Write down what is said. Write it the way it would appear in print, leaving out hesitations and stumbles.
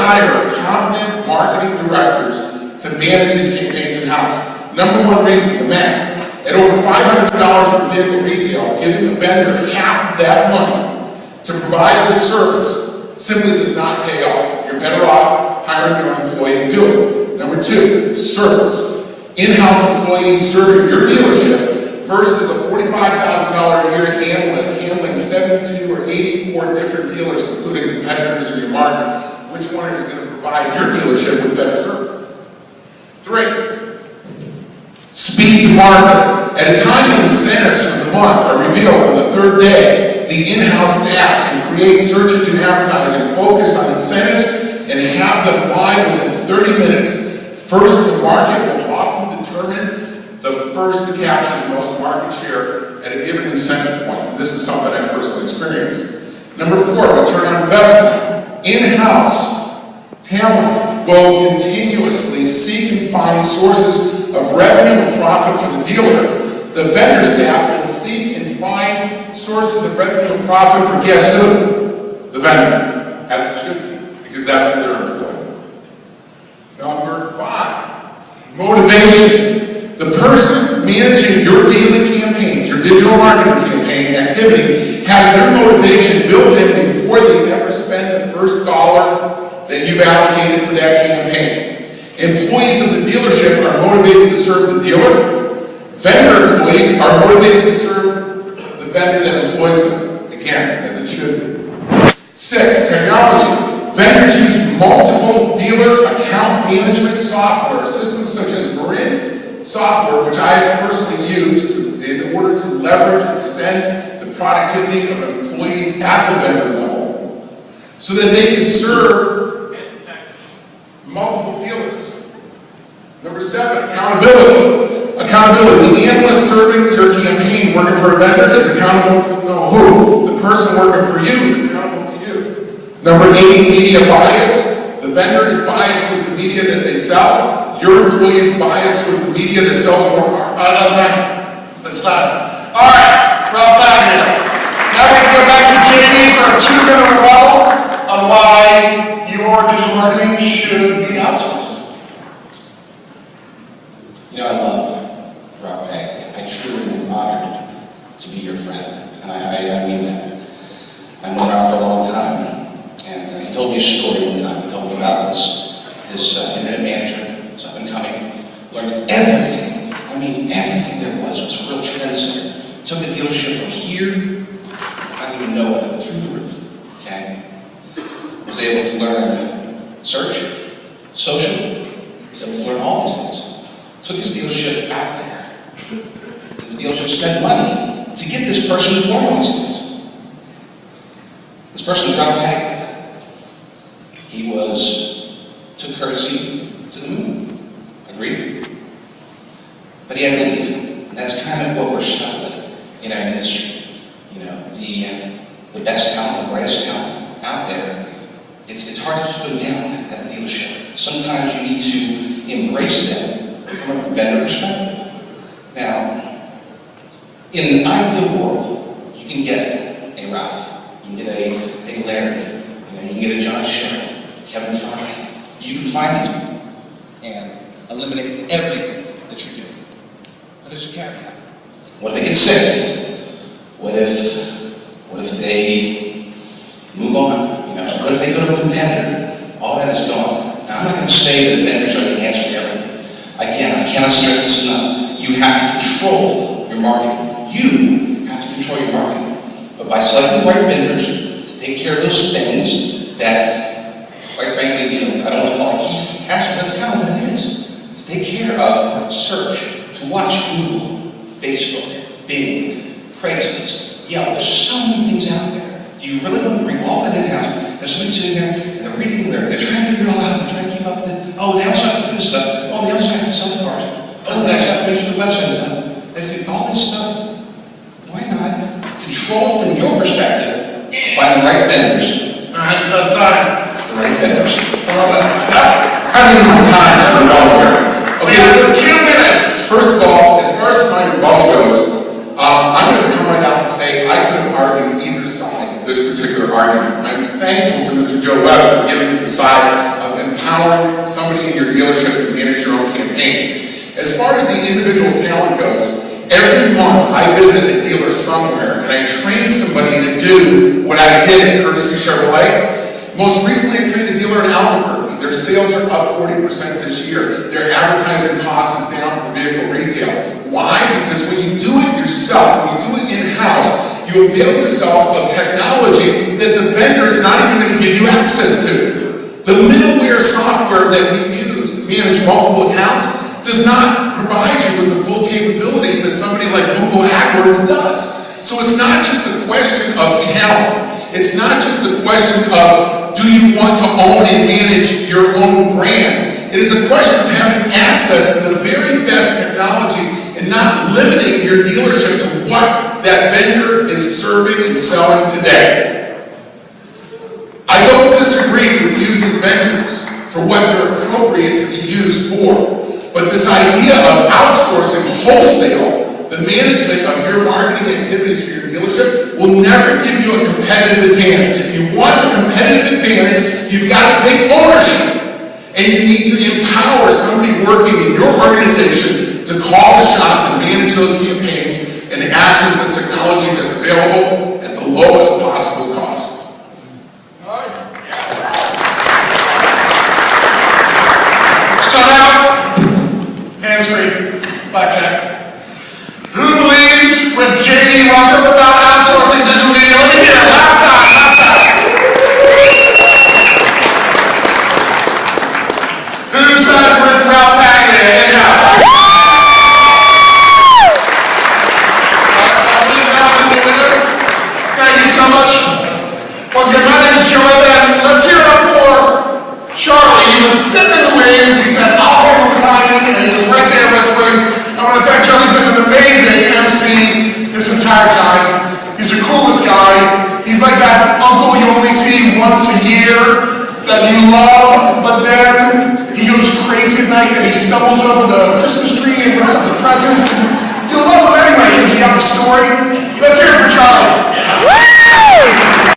hire competent marketing directors to manage these campaigns in-house. Number one reason, the math. At over $500 per vehicle retail, giving the vendor half of that money to provide this service simply does not pay off. You're better off hiring your own employee to do it. Number two, service. In-house employees serving your dealership versus a $45,000 a year analyst handling 72 or 84 different dealers, including competitors in your market. Which one is going to provide your dealership with better service? Three, speed to market. At a time when incentives for the month are revealed on the third day, the in-house staff can create search engine advertising focused on incentives and have them live within 30 minutes. First to market will often determine the first to capture the most market share at a given incentive point. And this is something I personally experienced. Number four, return on investment. In-house talent will continuously seek and find sources of revenue and profit for the dealer. The vendor staff will seek and find sources of revenue and profit for guess who? The vendor, as it should be, because that's what they're employing. Number five, motivation. The person managing your daily campaigns, your digital marketing campaign activity, has their motivation built in before they ever spend the first dollar that you've allocated for that campaign. Employees of the dealership are motivated to serve the dealer. Vendor employees are motivated to serve the vendor that employs them. Again, as it should be. Six, technology. Vendors use multiple dealer account management software, systems such as Marin software, which I have personally used in order to leverage and extend the productivity of employees at the vendor level so that they can serve multiple dealers. Number seven, accountability. Accountability. The analyst serving your campaign working for a vendor is accountable to know who. The person working for you is accountable to you. Number eight, media bias. The vendor is biased towards the media that they sell. Your employee is biased towards the media that sells more cars. That's time. That's time. All right, Ralph Paglia. Now we're going to go back to Jamie for a 2-minute rebuttal on why your digital marketing should be outsourced. You know, I love Ralph Paglia. I truly am honored to be your friend, and I mean that. I've known Ralph for a long time, and he told me a story one time. He told me about this internet manager who's up and coming, learned everything. I mean, everything there was a real trendsetter. Took the dealership from here, I don't even know what, up through the roof, okay? Was able to learn search, social, was able to learn all these things. Took his dealership out there. The dealership spent money to get this person who's learned all these things. This person was Ralph Paglia. He took courtesy to the moon. Agreed? But he had to leave. And that's kind of what we're stuck with in our industry. You know, the best talent, the brightest talent out there, it's hard to keep them down at the dealership. Sometimes you need to embrace them from a vendor perspective. Now, in an ideal world, you can get a Ralph, you can get a Larry, you can get a John Sherry, Kevin Fry. You can find these people and eliminate everything that you're doing. But there's a caveat. What if they get sick? What if they move on? You know, what if they go to a competitor? All that is gone. Now, I'm not going to say that vendors are the answer to everything. Again, I cannot stress this enough. You have to control your marketing. You have to control your marketing. But by selecting the right vendors to take care of those things that, quite frankly, you know, I don't want to call it keys to the castle. That's kind of what it is. To take care of search, to watch Google, Facebook, Bing, Craigslist, Yelp. There's so many things out there. Do you really want to bring all that in-house? There's somebody sitting there, and they're reading, they're trying to figure it all out, they're trying to keep up with it. Oh, they also have to do this stuff. Oh, they also have to sell the cars. Oh, they also have to make sure the website is up. They do all this stuff. Why not control from your perspective, find the right vendors. All right, that's time. The right vendors. I need my time for rebuttal here. Okay, for 2 minutes. First of all, as far as my rebuttal goes, I'm going to come right out and say I could have argued either side of this particular argument. I'm thankful to Mr. Joe Webb for giving me the side of As far as the individual talent goes, every month I visit a dealer somewhere and I train somebody to do what I did at Courtesy Chevrolet. Most recently I trained a dealer in Albuquerque. Their sales are up 40% this year. Their advertising cost is down for vehicle retail. Why? Because when you do it yourself, when you do it in-house, you avail yourselves of technology that the vendor is not even going to give you access to. The middleware software that we use to manage multiple accounts does not provide you with the full capabilities that somebody like Google AdWords does. So it's not just a question of talent. It's not just a question of do you want to own and manage your own brand. It is a question of having access to the very best technology and not limiting your dealership to what that vendor is serving and selling today. I don't disagree with using vendors for what they're appropriate to be used for, but this idea of outsourcing wholesale the management of your marketing activities for your dealership will never give you a competitive advantage. If you want a competitive advantage, you've got to take ownership. And you need to empower somebody working in your organization to call the shots and manage those campaigns and access the technology that's available at the lowest possible cost. So now, hands-free, blackjack. Who believes with J.D. Rucker about outsourcing digital media? Let me hear it. Last time. Who sides with Ralph Paglia in-house? I believe Ralph is the winner. Thank you so much. Once again, my name is Joey, and let's hear it up for Charlie. He was sitting in the wings. He said, I'll handle the timing, and he was right there whispering. I want to thank Charlie. He's been an amazing MC this entire time. He's the coolest guy. He's like that uncle you only see once a year that you love, but then he goes crazy at night and he stumbles over the Christmas tree and rips up the presents. You'll love him anyway because you have the story. Let's hear it for Charlie.